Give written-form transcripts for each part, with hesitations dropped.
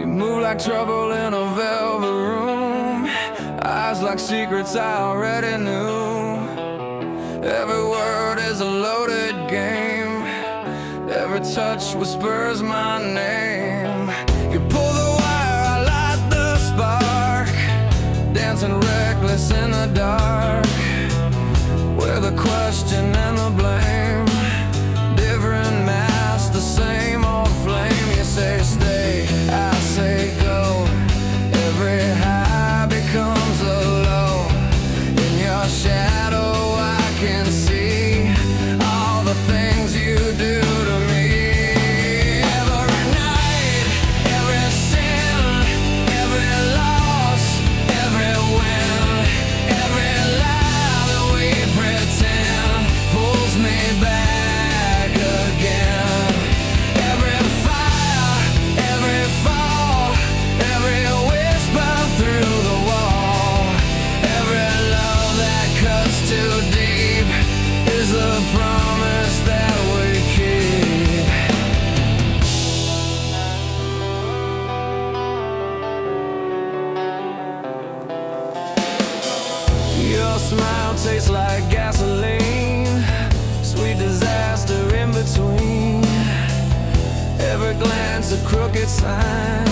You move like trouble in a velvet room, eyes like secrets I already knew. Every word is a loaded game, every touch whispers my name. You pull the wire, I light the spark, dancing reckless in the dark, with the question and the blame, different masks, the same old flame. You say stay, I say go, every high becomes a low. In your shadow I can see all the things you do to me. Every night, every sin, every loss, every win, every lie that we pretend pulls me back again. Every fire, every fall, every whisper through the wall, every love that cuts too deep is the promise that we keep. Your smile tastes like gasoline, sweet disaster in between. Every glance a crooked sign,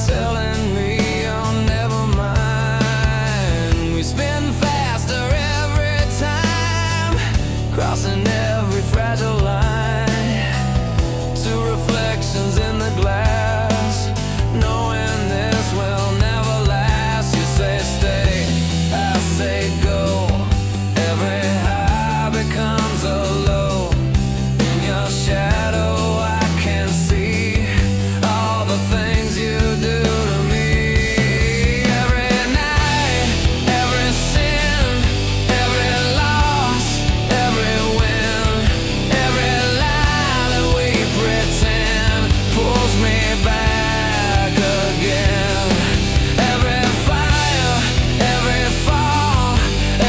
telling me you're never mine. We spin faster every time, crossing every fragile line. Two reflections in the glass, knowing this will never last. You say stay, I say go, every high becomes a low. In your shadow I can see all the things you do to me. Every night, every sin, every loss, every win, every lie that we pretend pulls me back again. Every fire, every fall,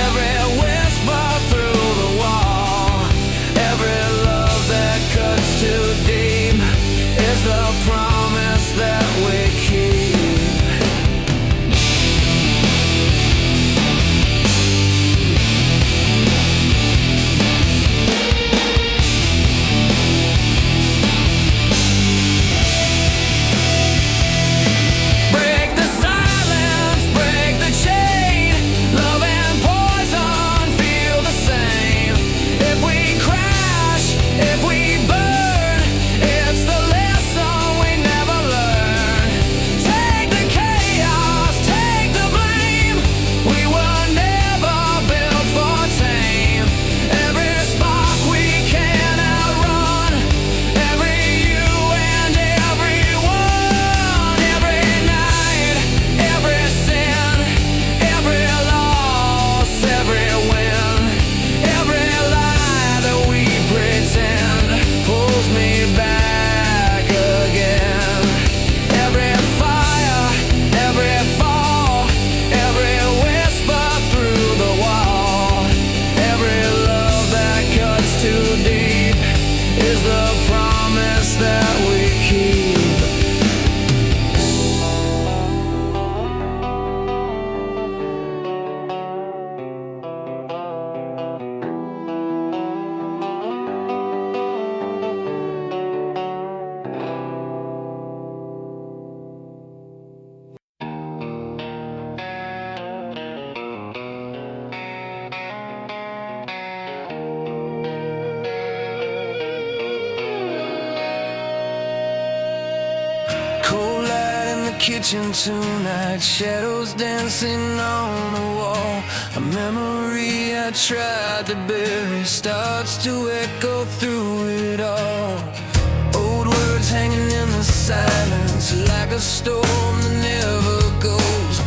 every whisper through the wall, every love that cuts too deep is the promise that we keep. Break the silence, break the chain. Love and poison feel the same. If we crash, if we burn, it's the lesson we never learn. Take the chaos, take the blame. We were never built for tame. Every spark we can outrun, every you and everyone. Every night, every sin, every loss, every win, every lie that we pretend pulls me back again. Every fire, every fall, every whisper through the wall, every love that cuts too deep is the promise that we keep. Cold light in the kitchen tonight, shadows dancing on the wall. A memory I tried to bury starts to echo through it all. Old words hanging in the silence, like a storm that never goes.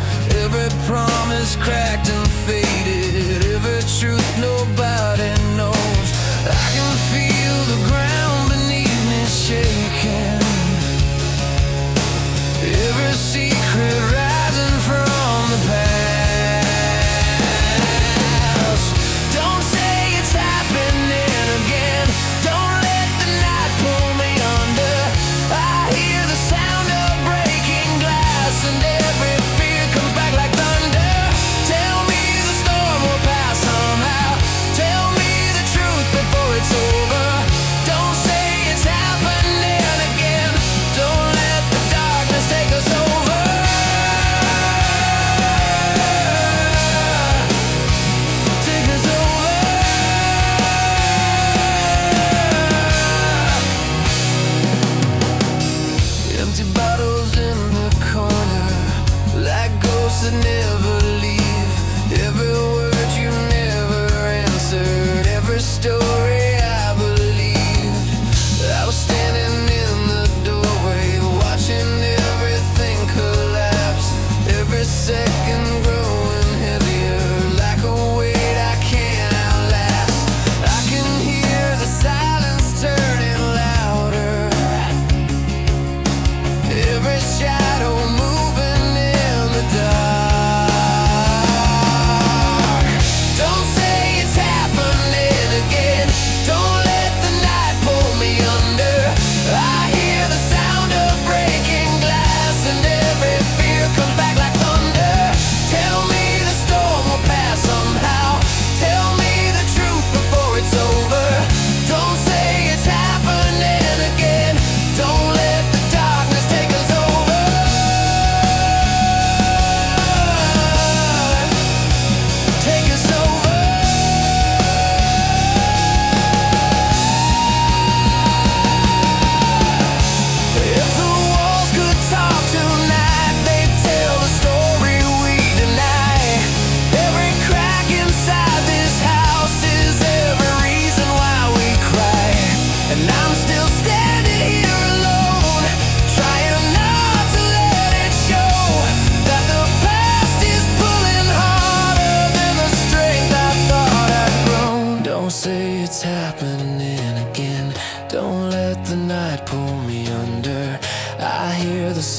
Every promise cracked and faded, every truth nobody knows. I can feel the ground beneath me shaking, every secret rising from the past. Don't say it's happening again, don't let the night pull me under. I hear the sound of breaking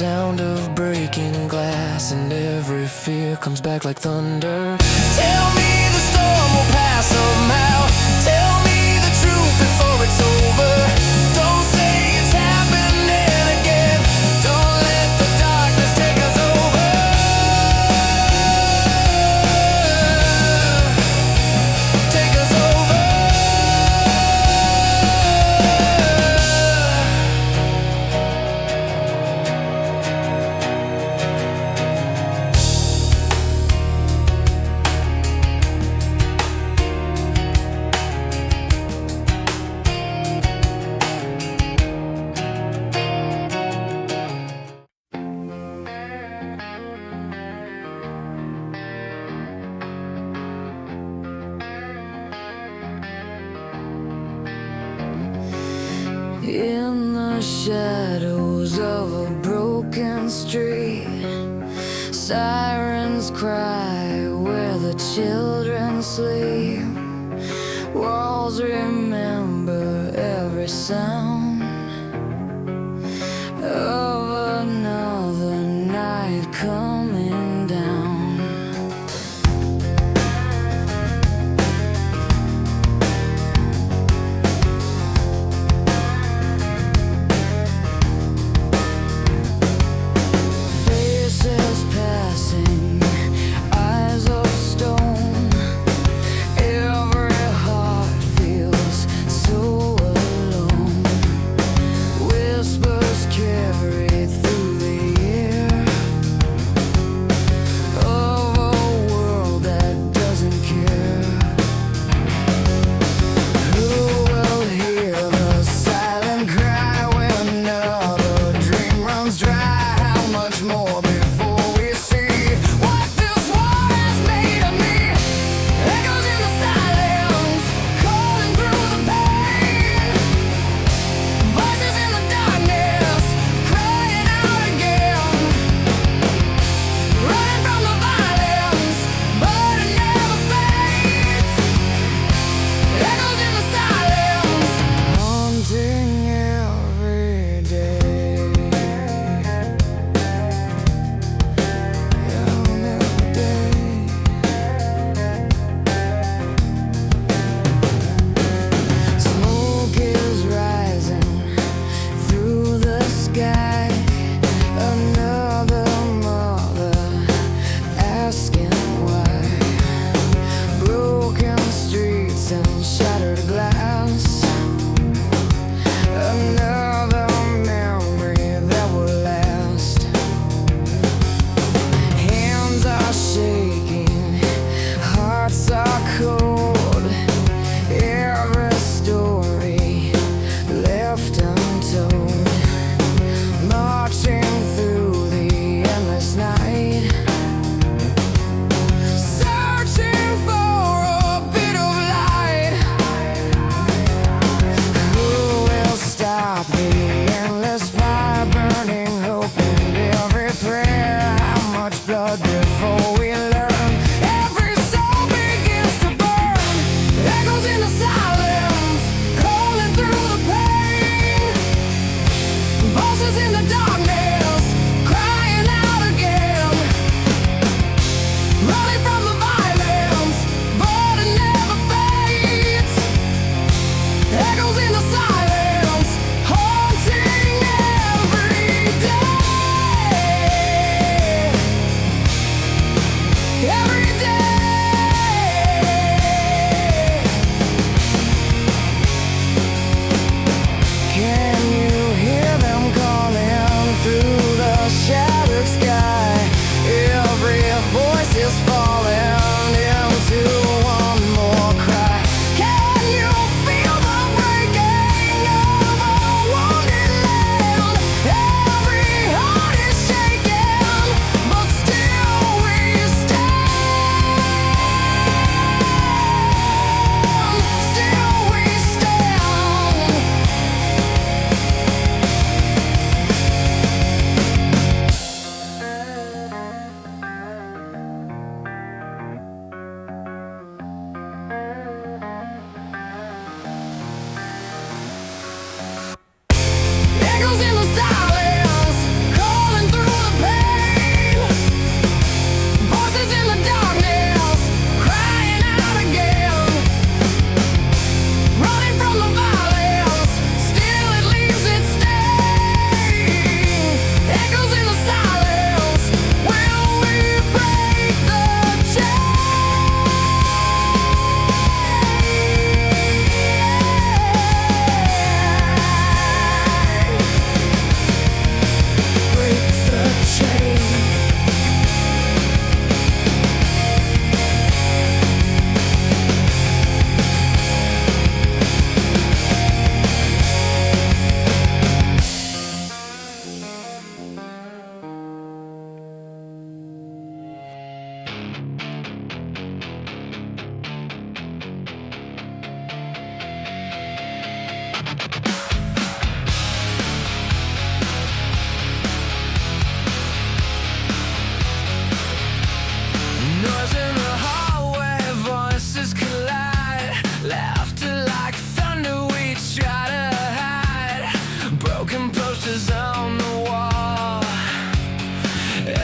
sound of breaking glass, and every fear comes back like thunder. Tell me the storm will pass somehow. Tell me the truth before it's over. Don't say it's happening again. Don't let the darkness take us over. Take us over. In the shadows of a broken street, sirens cry where the children sleep. Walls remember every sound of another night coming down.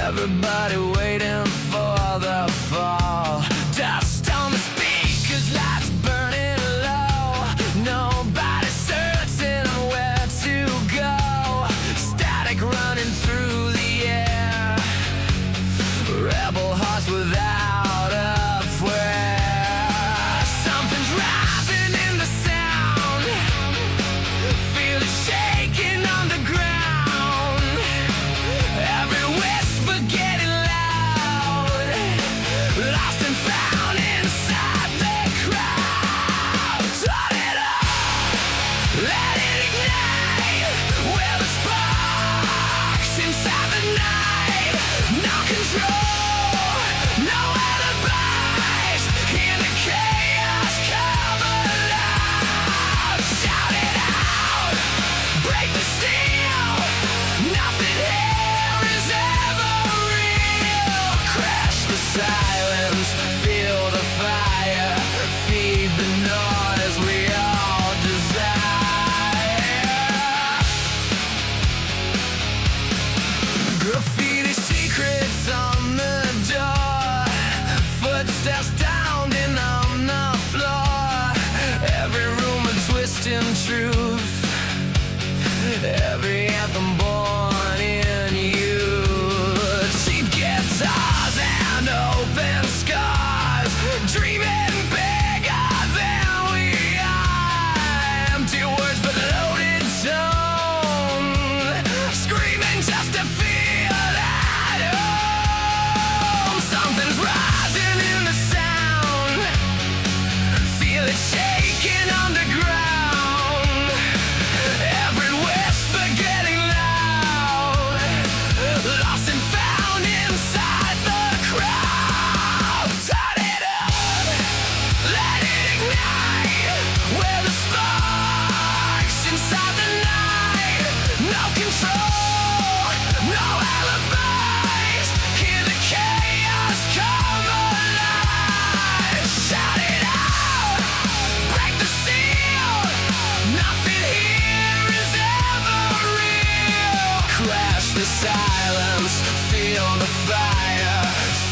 Everybody waiting for the fall. Dust on the speakers, lights burning low. Nobody certain where to go. Static running through the air. Rebel hearts without a prayer. Something's rising in the sound. Feel it shaking on the ground. Every whisper getting loud. Lost and found inside the crowd. Turn it up, let it ignite. We're the sparks inside the night. No control, no alibis. In the chaos, come alive. Shout it out, break the steel. Nothing here is ever real. Crash the silence, feel the fire. Feed the noise we all desire. Graffiti secrets on the door. Footsteps pounding on the floor. Every rumor twisting truth. Every anthem born in you. Cheap guitars and open scars. Dreaming bigger than we are. Empty words but loaded tone. Screaming just to feel at home. Something's rising in the sound. Feel it shaking underground. Every whisper getting loud. Lost and found inside the crowd. Turn it up, let it ignite. We're the sparks inside the night. No control, no alibis. Hear the chaos come alive. Shout it out, break the seal. Nothing here is ever real. Crash the silence, feel the fire.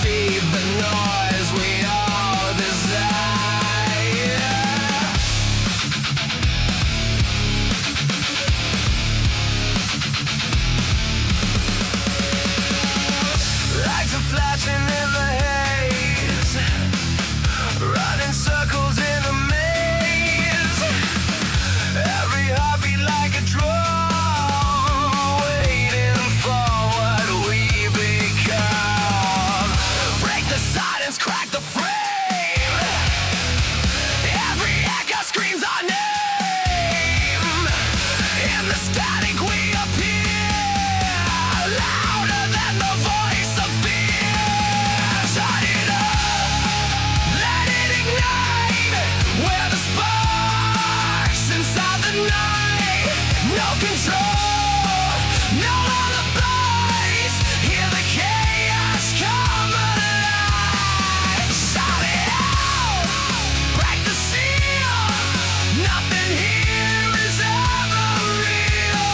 Feed the noise we all desire. Lights are flashing in the haze. Running circles in a maze. Every heartbeat like a drum. Waiting for what we become. Break the silence, crack the frame. Every echo screams our name. In the static we appear. Louder than the voice of fear. Turn it up, let it ignite. We're the sparks inside the night. No control, no alibis. Hear the chaos come alive. Shout it out, break the seal. Nothing here is ever real.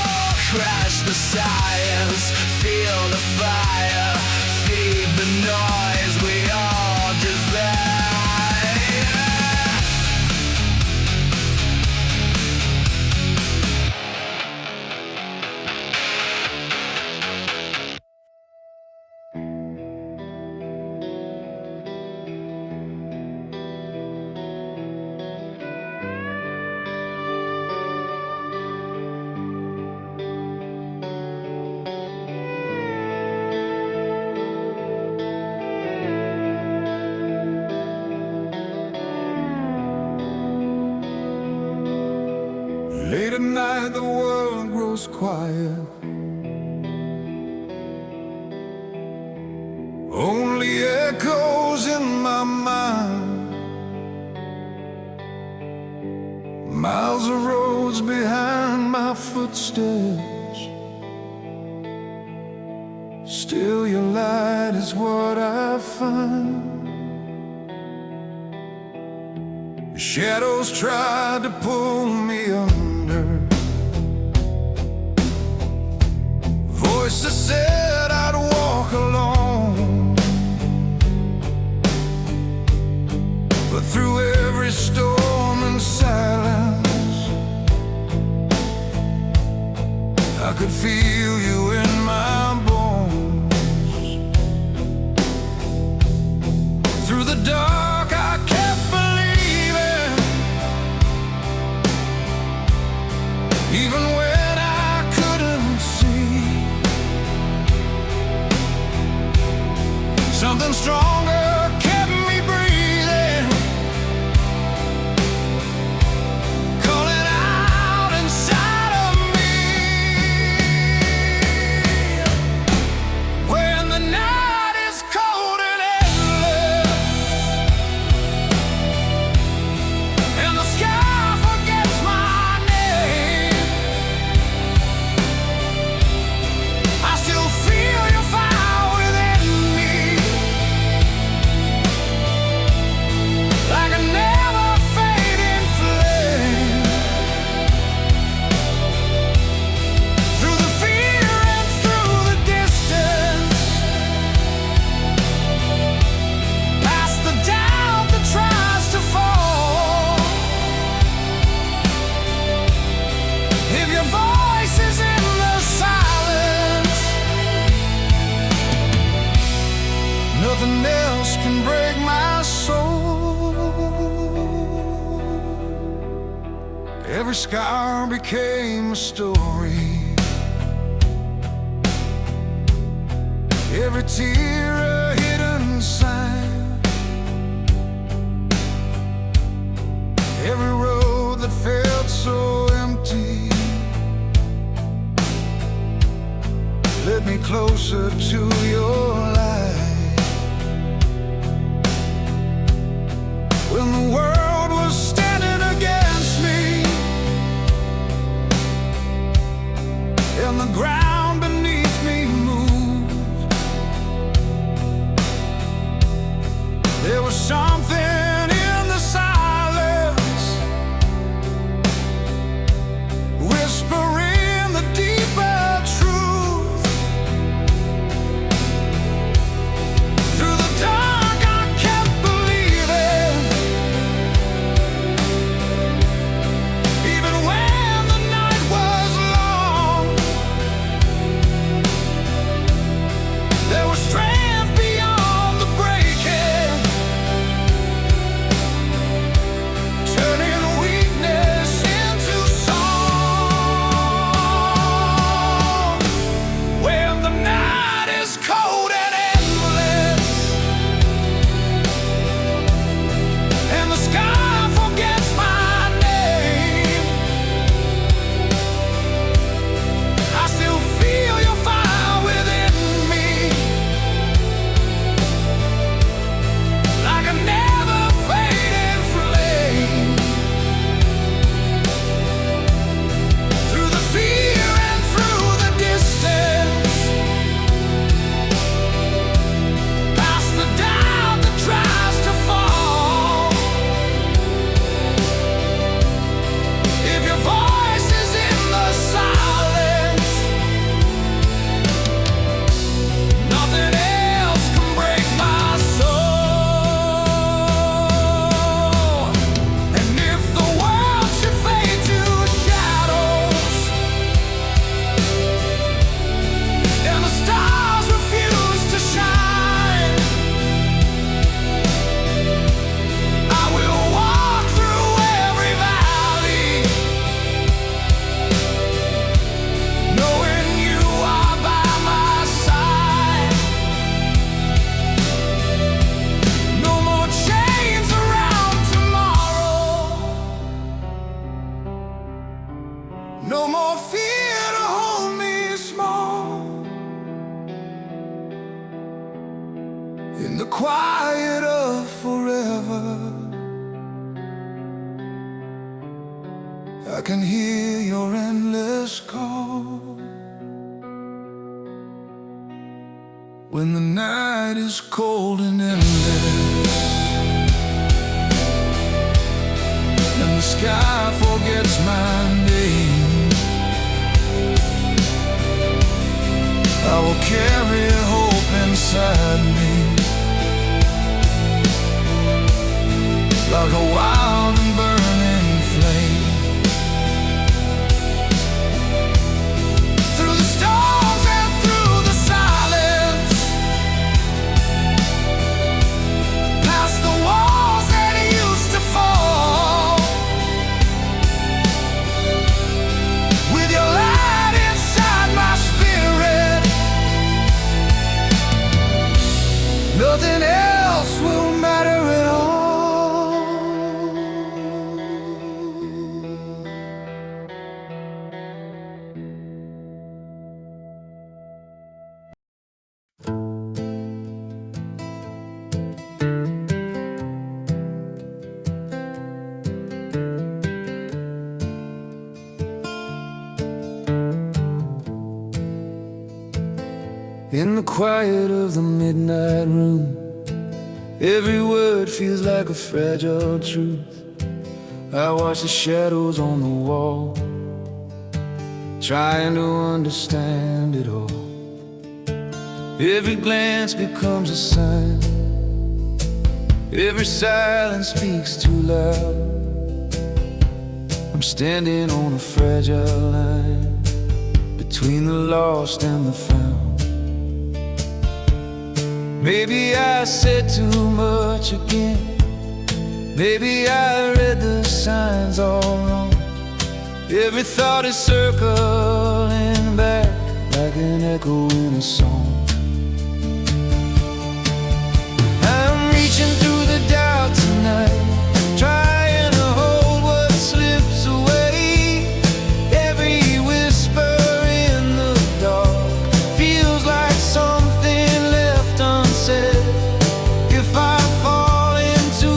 Crash the science, feel the fire. Feed the noise we all desire. Late at night the world grows quiet. Only echoes in my mind. Miles of roads behind my footsteps. Still your light is what I find. The shadows tried to pull me under. Voices said I'd walk alone. Something stronger kept me breathing, calling out inside of me. When the night is cold and endless, and the sky forgets my name, I still feel your fire within me, like a never fading flame. Through the fear and through the distance, past the doubt that tries to fall. If your voice is in the silence, nothing else can break my soul. Every scar became a story, every tear a hidden sign, every road that felt so empty led me closer to your light. When the world was standing against me, and the ground beneath me moved, there was something in the silence, whispering the deeper truth. Through the dark I kept believing, even when the night was long. There was strength beyond the breaking, turning weakness into song. When the night is cold and endless, and the sky forgets my name, I still feel your fire within me, like a never fading flame. Through the fear and through the distance, past the doubt that tries to fall. If your voice is in the silence, nothing else can break my soul. And if the world should fade to shadows, and the stars refuse to shine, I will walk through every valley, knowing you are by my side. No more chains around tomorrow, no more fear to hold me small. In the quiet of forever, I can hear your endless call. When the night is cold and endless, and the sky forgets my name, I will carry hope inside me, like a wild and burning flame. Through the storms and through the silence, past the walls that used to fall. With your light inside my spirit, quiet of the midnight room, every word feels like a fragile truth. I watch the shadows on the wall, trying to understand it all. Every glance becomes a sign, every silence speaks too loud. I'm standing on a fragile line between the lost and the found. Maybe I said too much again, maybe I read the signs all wrong. Every thought is circling back like an echo in a song. I'm reaching through the doubt tonight, trying to hold what slips away. Every whisper in the dark feels like something left unsaid. If I fall into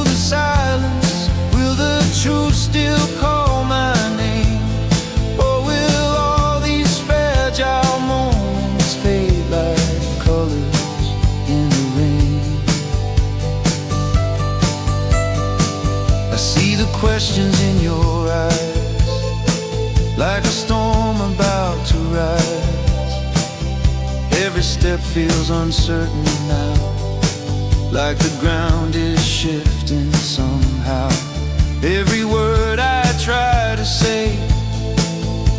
the silence, will the truth still call my name? Or will all these fragile moments fade like colors in the rain? I see the questions in your eyes, like a storm about to rise. Every step feels uncertain now, like the ground is shifting somehow. Every word I try to say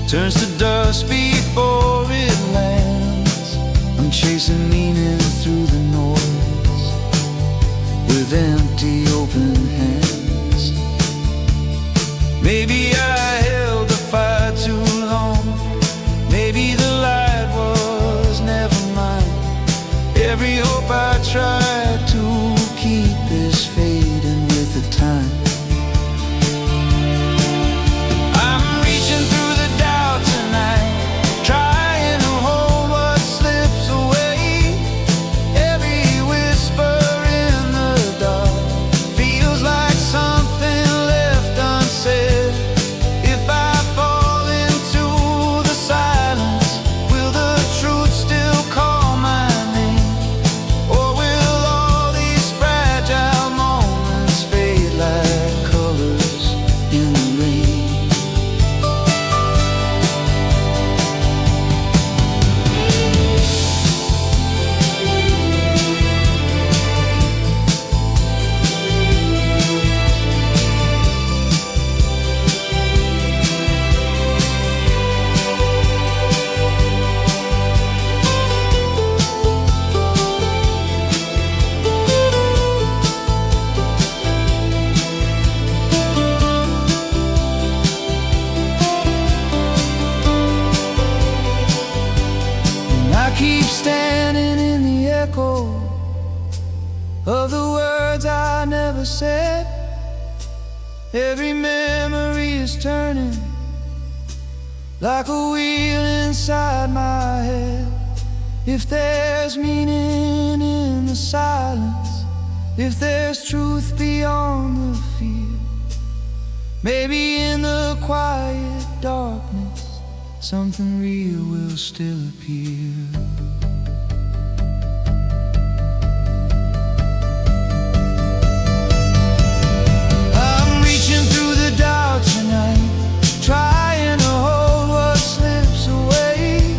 turns to dust before it lands. I'm chasing meaning through the noise with empty open hands. Maybe I held the fire too long, maybe the light was never mine. Every hope I tried to keep is fading with the time. I'm reaching through the doubt tonight, trying to hold what slips away. Every whisper in the dark feels like something left unsaid. If I fall into the silence, will the truth still call my name? Or will all these fragile moments fade like colors in the rain? And I keep standing in the echo of the words I never said. Every memory is turning like a wheel inside my head. If there's meaning in the silence, if there's truth beyond the fear, maybe in the quiet darkness something real will still appear. I'm reaching through the doubt tonight, trying to hold what slips away.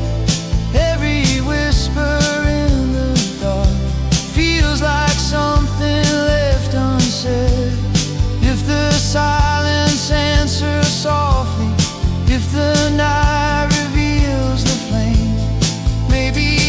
Every whisper in the dark feels like something left unsaid. If the silence answers softly, if the night reveals the flame, maybe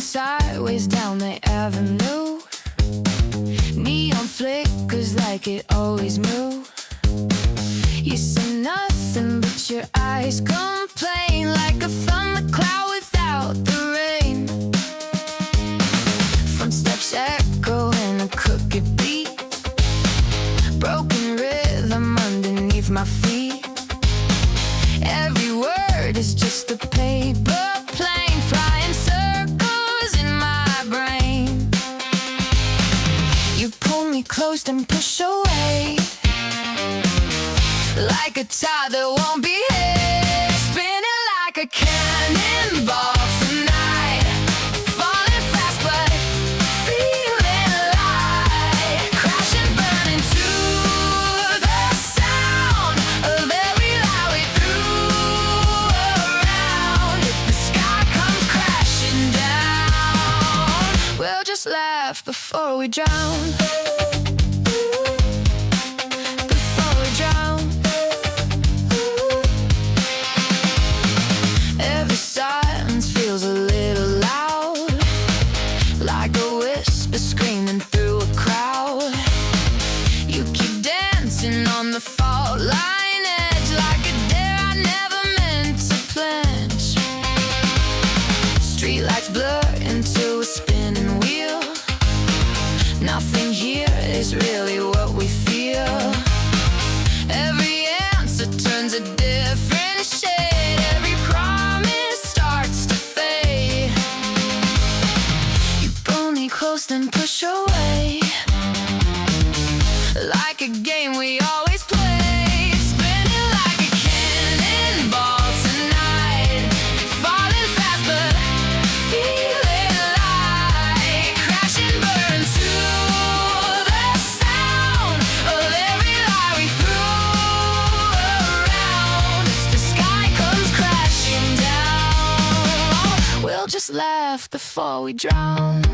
sideways down the avenue. Neon flickers like it always moves. You say nothing but your eyes complain, like a thundercloud without the rain. Front steps echo in a crooked beat, broken rhythm underneath my feet. Every word is just a paper plane flying circles in my brain. You pull me close and push away, like a tide that won't behave. Spinning like a cannonball tonight, falling fast but feeling light. Crashing, burning to the sound of every lie we threw around. If the sky comes crashing down, we'll just laugh before we drown. Screaming through a crowd, you keep dancing on the fault line edge, like a dare I never meant to pledge. Streetlights blur into a spinning wheel. Nothing here is really what we feel. Every answer turns a different shade. Every promise starts to fade. You pull me close then push away, like a game we always play. Spinning like a cannonball tonight, falling fast but feeling light. Crashing, burn to the sound of every lie we threw around. If the sky comes crashing down, we'll just laugh before we drown.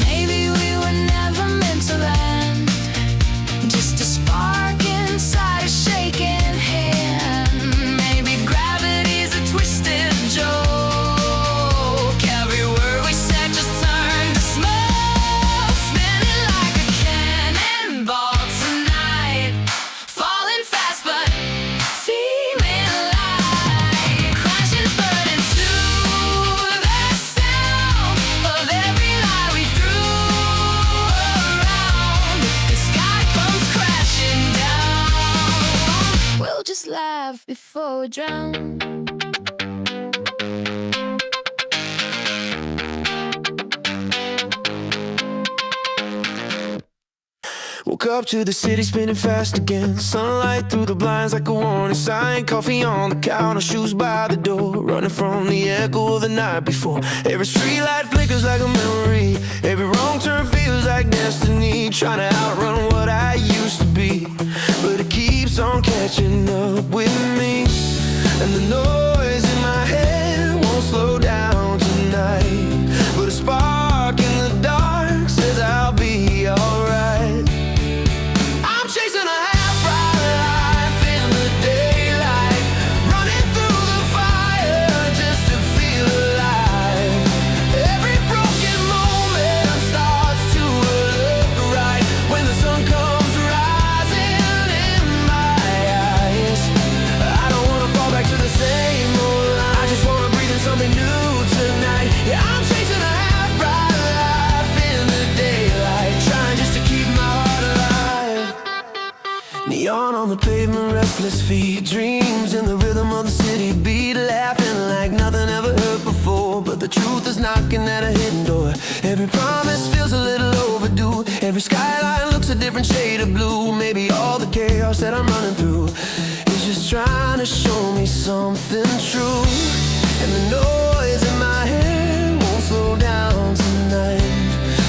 Maybe we were never meant to land, just a spark inside a shaking hand. Maybe gravity's a twisted joke. Every word we said just turned to smoke. Spinning like a cannonball tonight, falling fast but feeling light. Crashing, burning to the sound of every lie we threw around. If the sky comes crashing down, we'll just laugh before we drown. Woke up to the city spinning fast again. Sunlight through the blinds like a warning sign. Coffee on the counter, shoes by the door, running from the echo of the night before. Every streetlight flickers like a memory. Every wrong turn feels like destiny. Trying to outrun what I used to be, but it keeps on catching up with me. And the noise in my head won't slow down tonight, but a spark in the dark says I'll be alright. Chasing a half-right life in the daylight, running through the fire just to feel alive. Every broken moment starts to look right when the sun comes rising in my eyes. I don't wanna fall back to the same old line. I just wanna breathe in something new tonight. Yeah, I'm chasing a half-right life in the daylight, trying just to keep my heart alive. Neon on the pavement, restless feet, dreams in the rhythm of the city beat, laughing like nothing ever heard before. But the truth is knocking at a hidden door. Every promise feels a little overdue. Every skyline looks a different shade of blue. Maybe all the chaos that I'm running through is just trying to show me something true. And the noise in my head won't slow down tonight,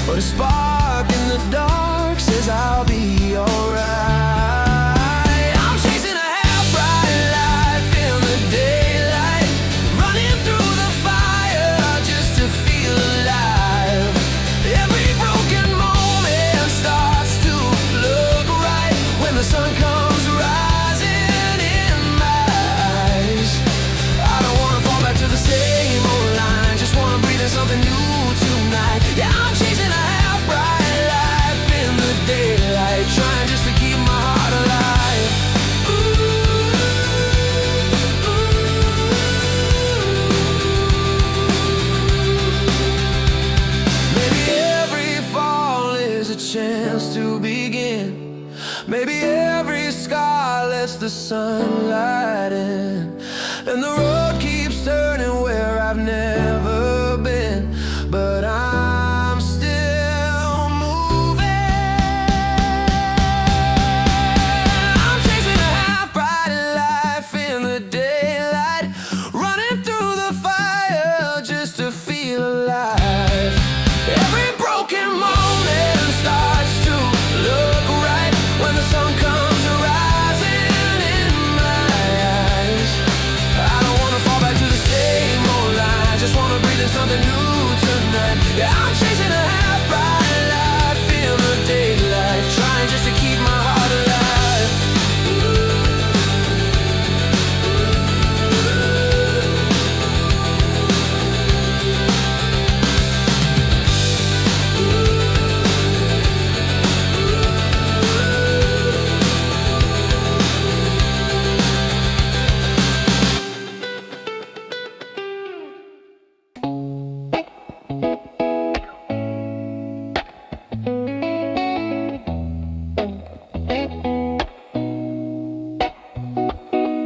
but a spark in the dark says I'll be alright. Feel Maybe every sky lets the sunlight in, and the road keeps turning where I've never been, but I'm still moving. I'm chasing a half-bright life in the daylight, running through the fire just to feel alive. Every broken moment starts to look right when the sun comes rising in my eyes. I don't wanna fall back to the same old line, just wanna breathe in something new tonight. Yeah, I'm chasing a half-bright life in the daylight, trying just to keep my heart alive.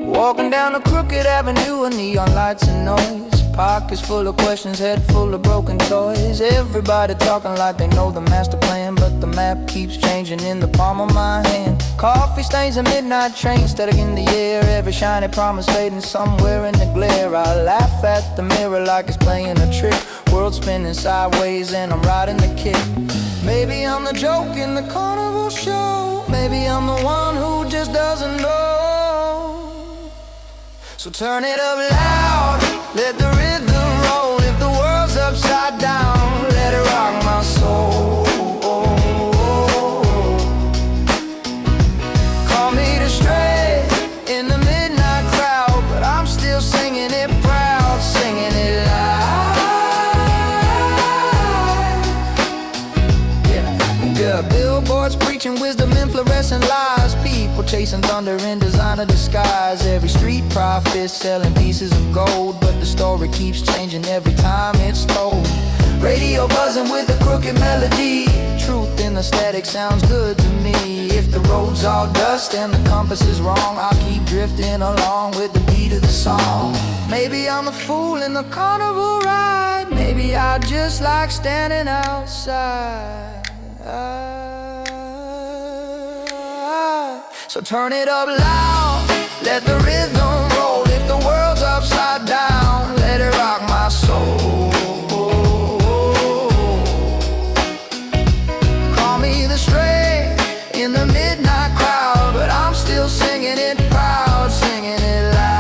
Walking down a crooked avenue of neon lights and noise, pockets full of questions, head full of broken toys. Everybody talking like they know the master plan, but the map keeps changing in the palm of my hand. Coffee stains, a midnight train static in the air, every shiny promise fading somewhere in the glare. I laugh at the mirror like it's playing a trick, world spinning sideways and I'm riding the kick. Maybe I'm the joke in the carnival show, maybe I'm the one who just doesn't know. So turn it up loud, let the rhythm roll. If the world's upside down, let it rock my soul. Call me to stray in the midnight crowd, but I'm still singing it proud, singing it loud. Yeah, billboards preaching wisdom and fluorescent lies, people chasing thunder in designer disguise. Every street prophet selling pieces of gold, but the story keeps changing every time it's told. Radio buzzing with a crooked melody, truth in the static sounds good to me. If the road's all dust and the compass is wrong, I'll keep drifting along with the beat of the song. Maybe I'm a fool in the carnival ride, maybe I just like standing outside. So turn it up loud, let the rhythm roll. If the world's upside down, let it rock my soul. Call me the stray in the midnight crowd, but I'm still singing it proud, singing it loud.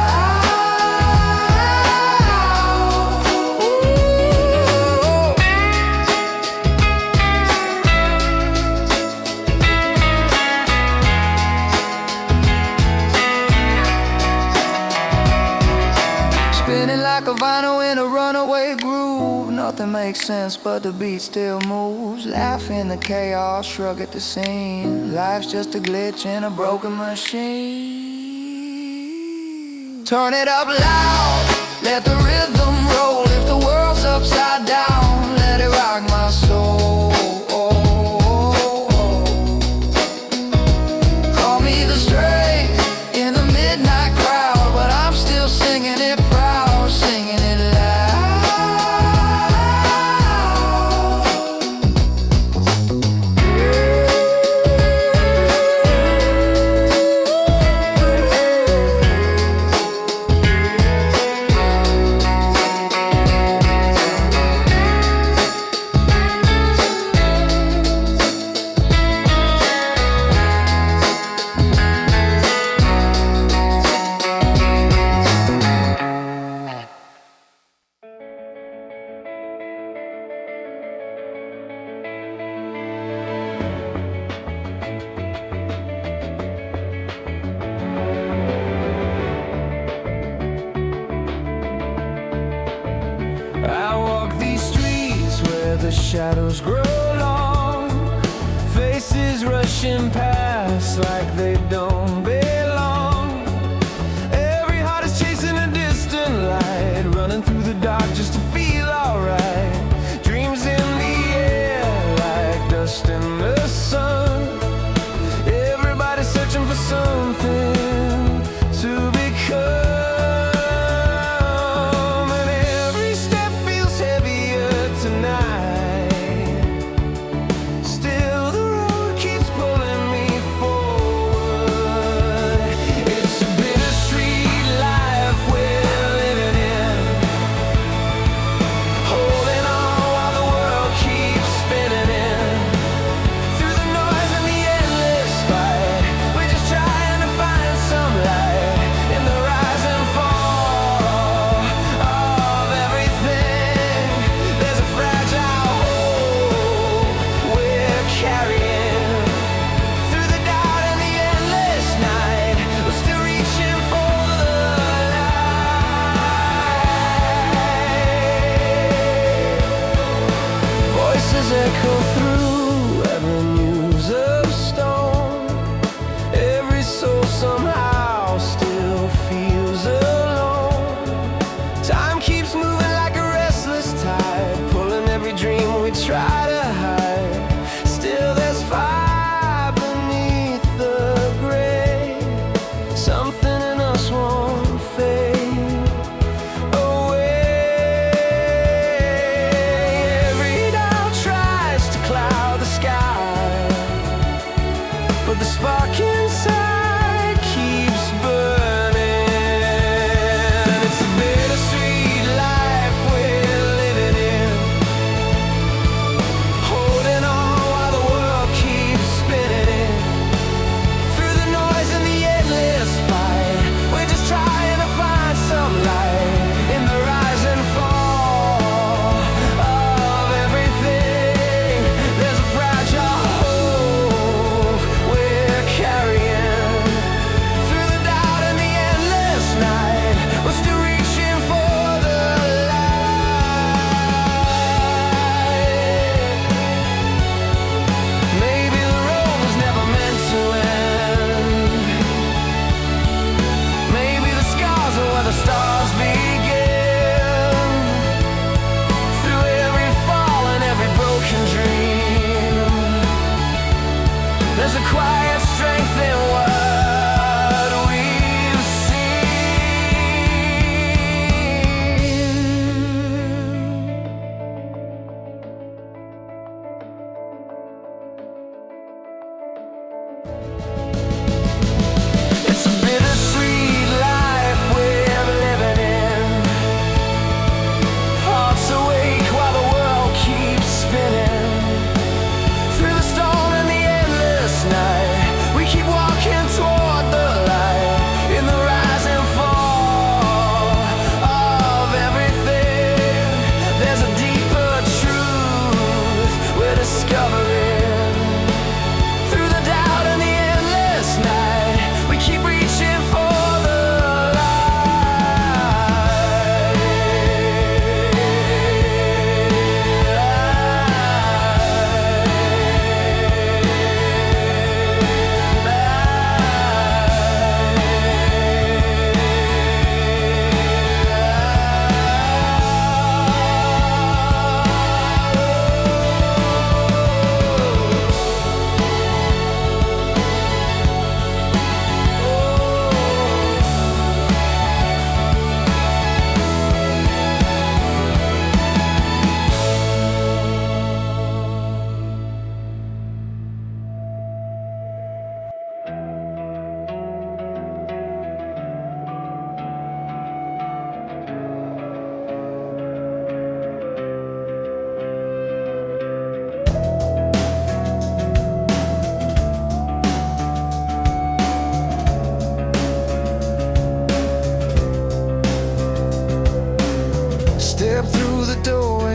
Spinning like a vinyl in a runaway groove, nothing makes sense but the beat still moves. Laugh in the chaos, shrug at the scene, life's just a glitch in a broken machine. Turn it up loud, let the rhythm roll. If the world's upside down, let it rock my soul. Call me the stray in the midnight crowd, but I'm still singing it proud, singing it loud. The shadows grow long, faces rushing past like they don't belong. Every heart is chasing a distant light, running through the dark just to feel alright. Dreams in the air like dust in the sun. Everybody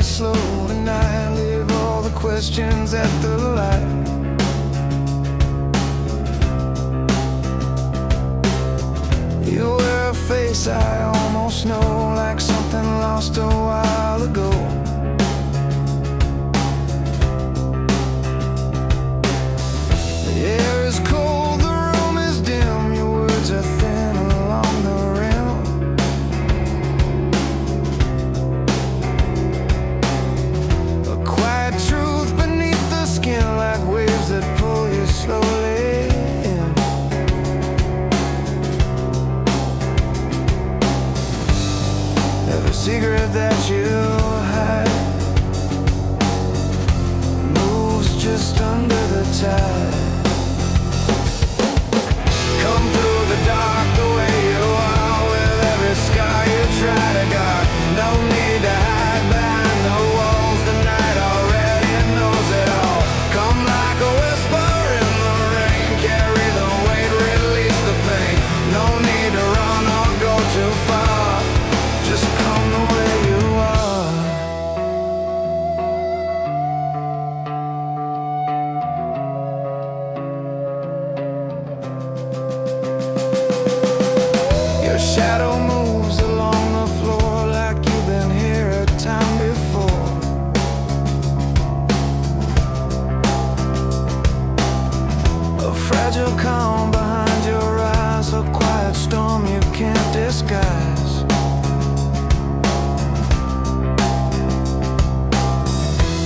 way slow tonight. Leave all the questions at the light. You wear a face I almost know, like something lost a while ago. The air is cold, the room is dim, your words are thin along the rim. A quiet truth beneath the skin, like waves that pull you slowly in. Every secret that you hide moves just under the tide. Come through the dark the way you are, with every scar you try to guard. No need to hide behind the walls, the night already knows it all. Come like a whisper in the rain, carry the weight, release the pain. No need to run or go too far, just come the way you are. Your shadow moves along the floor like you've been here a time before. A fragile calm behind your eyes, a quiet storm you can't disguise.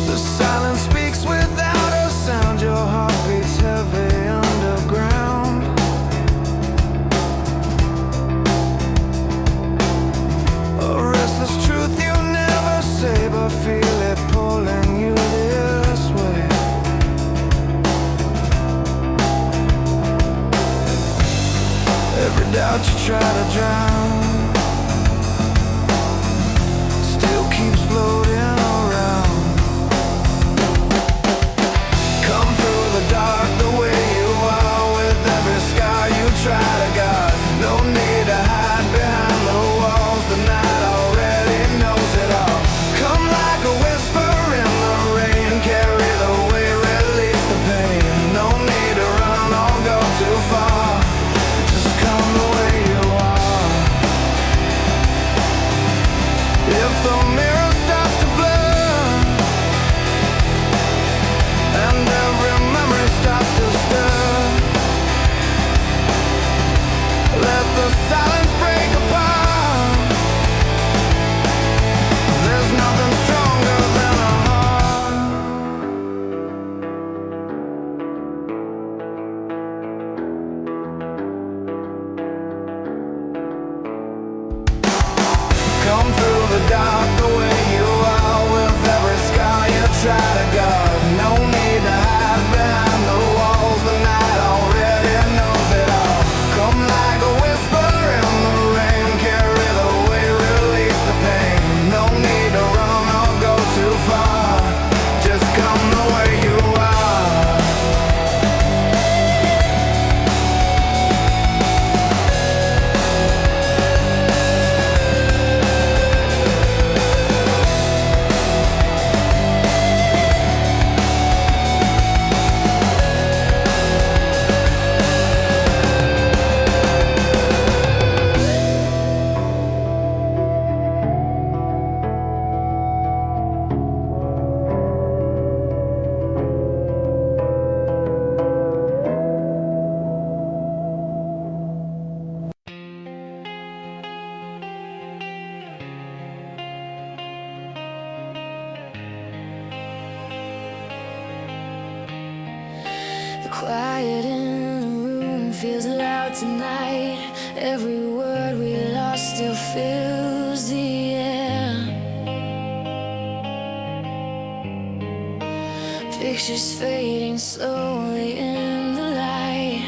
The silence speaks without a sound, your heart beats heavy underground. A restless truth you never say, but feel it pulling you this way. Every doubt you try to drown still keeps floating around. Come through the dark the way you are, with every scar you try to guard. No need to hide behind the walls, the night already knows it all. Come like a whisper in the rain, carry the weight, release the pain. No need to run or go too far, just come the way you are. If the mirror starts to blur and every memory starts to stir, let the silence break apart. There's nothing stronger than a heart. Come through the dark the way you are, with every scar you try to guard. No need to hide behind the walls, the night already knows it all. Come like a whisper in the rain, carry the weight, release the pain. No need to run or go too far, just come the way you are. The quiet in the room feels loud tonight. Every word we lost still fills the air. Pictures fading slowly in the light.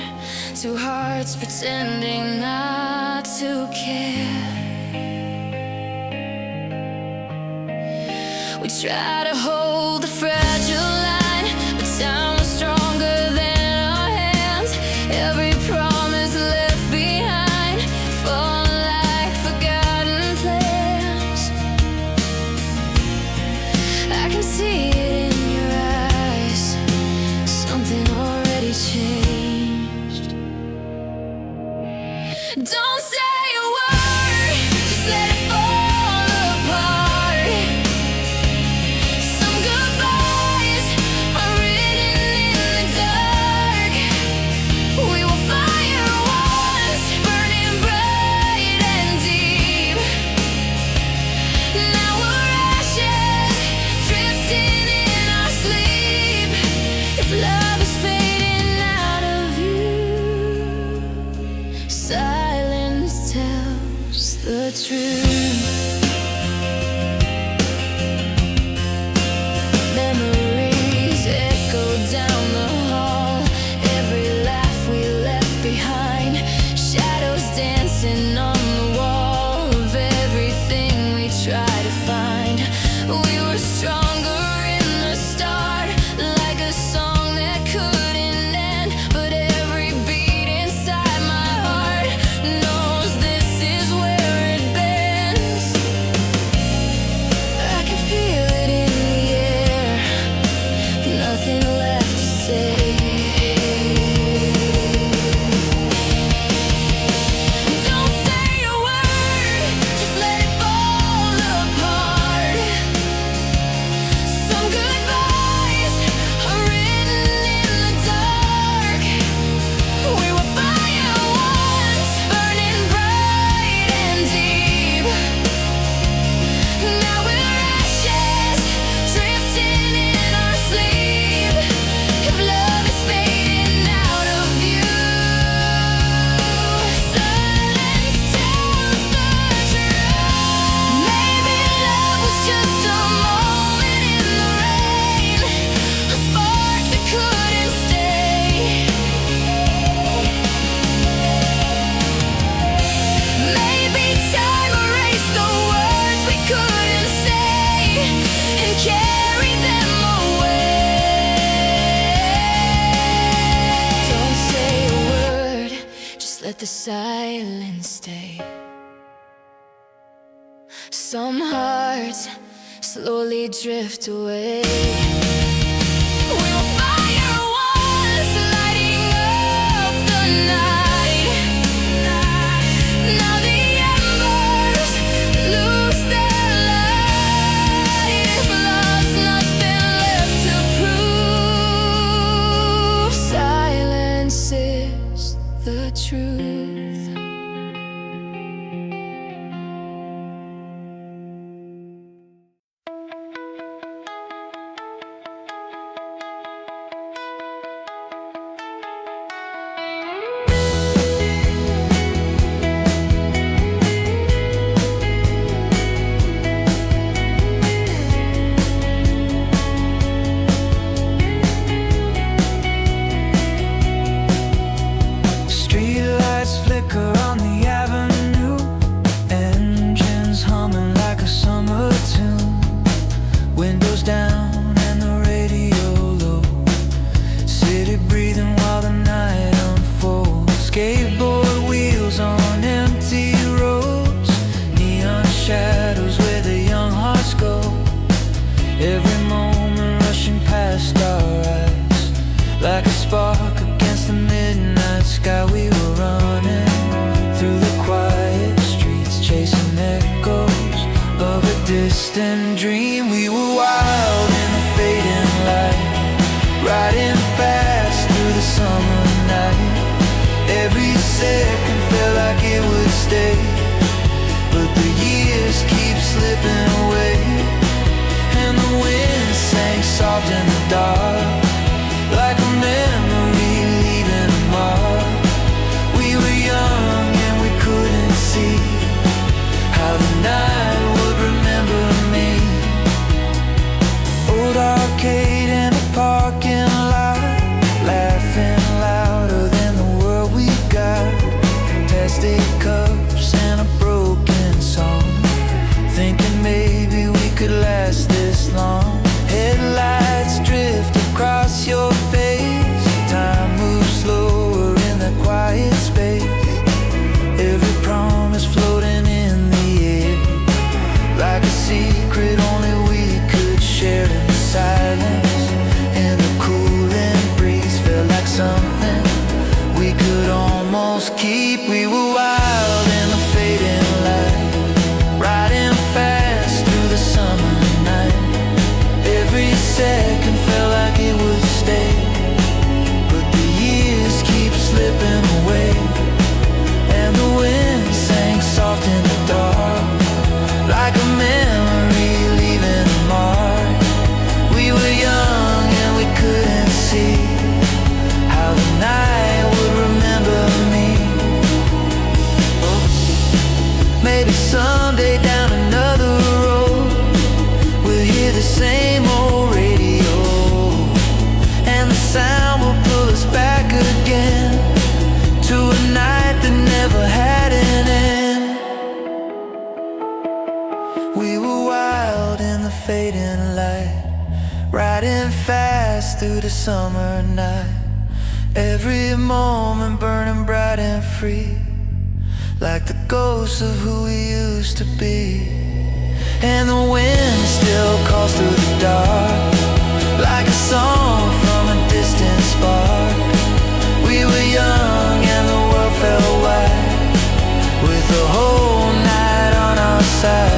Two hearts pretending not to care. We try to hold the fragile line, but time was stronger than our hands. Every promise left behind fall like forgotten plans. can see it in your eyes. Something already changed. Don't say a word, just let it fall apart. Some goodbyes are written in the dark. We were fire once, burning bright and deep. Now we're ashes, drifting in our sleep. If love is fading out of view, silence tells the truth. Memories echo down the hall. Every laugh we left behind. Shadows dancing on the wall of everything we tried to find. We were stronger in the start, like a song that couldn't end. But every beat inside my heart knows this is where it bends. I can feel it in the air, nothing left to say. Don't say a word, just let it fall apart. Some goodbyes are written in the dark. We were fire once, burning bright and deep. Now we're ashes, drifting in our sleep. If love is fading out of view, silence tells the truth. Maybe love was just a moment in the rain, a spark that couldn't stay. Maybe time erased the words we couldn't say and carried them away. Don't say a word, just let the silence stay. Some hearts slowly drift away. We were fire once, lighting up the night. Now the embers lose their light. If love's nothing left to prove, silence is the truth. Streetlights flicker on the avenue, engines humming like a summer tune. Windows down and the radio low, city breathing while the night unfolds. Skateboard wheels on empty roads, neon shadows where the young hearts go. Every moment rushing past our eyes, like a spark against the midnight sky. We were running through the quiet streets, chasing echoes of a distant dream. We were wild in the fading light, riding fast through the summer night. Every second felt like it would stay, but the years keep slipping away. And the wind sang soft in the dark, like a memory leaving a mark. We were young and we couldn't see how the night would remember me. Old arcade in a parking lot, laughing louder than the world we got. fading light, riding fast through the summer night. Every moment burning bright and free, like the ghosts of who we used to be. And the wind still calls through the dark, like a song from a distant spark. We were young and the world felt wide, with the whole night on our side.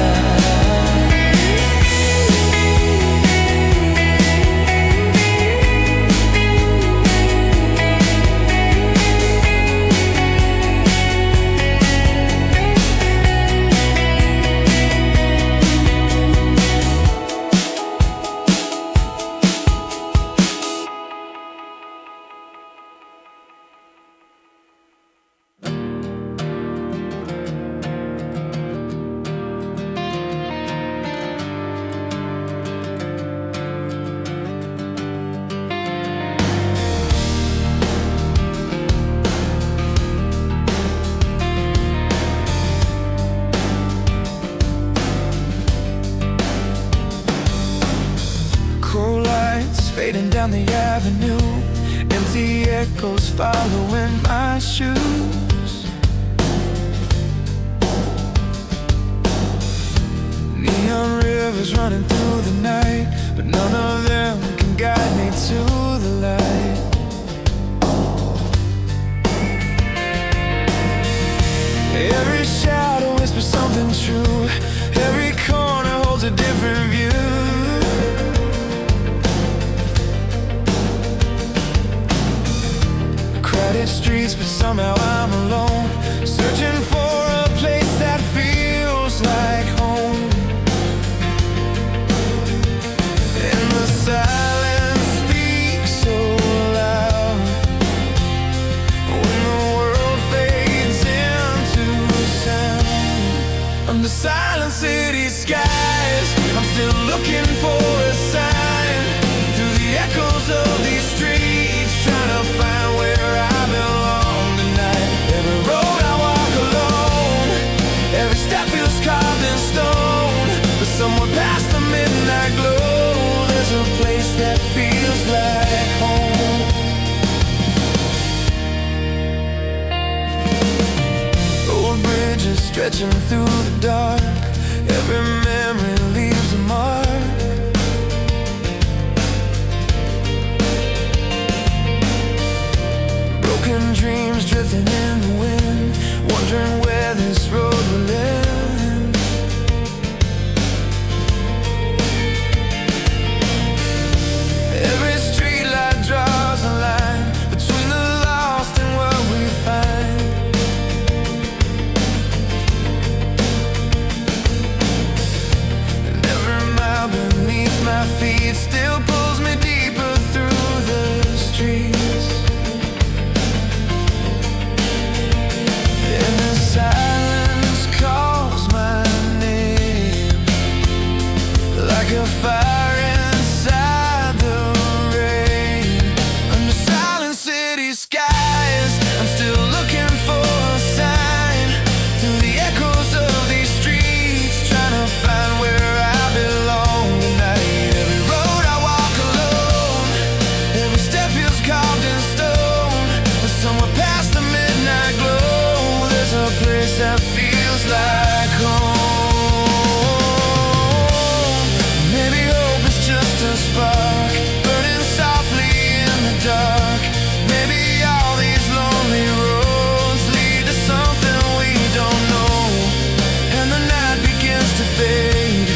Fading down the avenue, empty echoes following my shoes. Neon rivers running through the night, but none of them can guide me to the light. Every shadow whispers something true, every corner holds a different view. Crowded streets, but somehow I'm alone, searching for a place that feels like home. And the silence speaks so loud, when the world fades into sound. Under silent city skies, I'm still looking for a sign, through the echoes of these streets, trying to find where I belong tonight. Every road I walk alone, every step feels carved in stone, but somewhere past the midnight glow, there's a place that feels like home. Old bridges stretching through the dark, every memory leaves a mark. Dreams drifting in the wind, wondering where this road will end. Every streetlight draws a line between the lost and what we find. And every mile beneath my feet still pulls me deeper through the streets. Silence calls my name, like a fire inside the rain. Under silent city skies, I'm still looking for a sign, through the echoes of these streets, trying to find where I belong tonight. Every road I walk alone, every step feels carved in stone, but somewhere past the midnight glow, there's a place that feels like home. Maybe hope is just a spark, burning softly in the dark. Maybe all these lonely roads lead to something we don't know, and the night begins to fade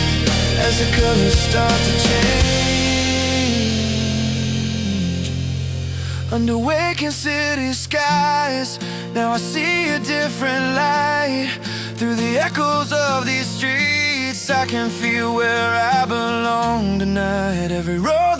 as the colors start to change. Under waking city skies, now I see a different light, through the echoes of these streets, I can feel where I belong tonight. Every road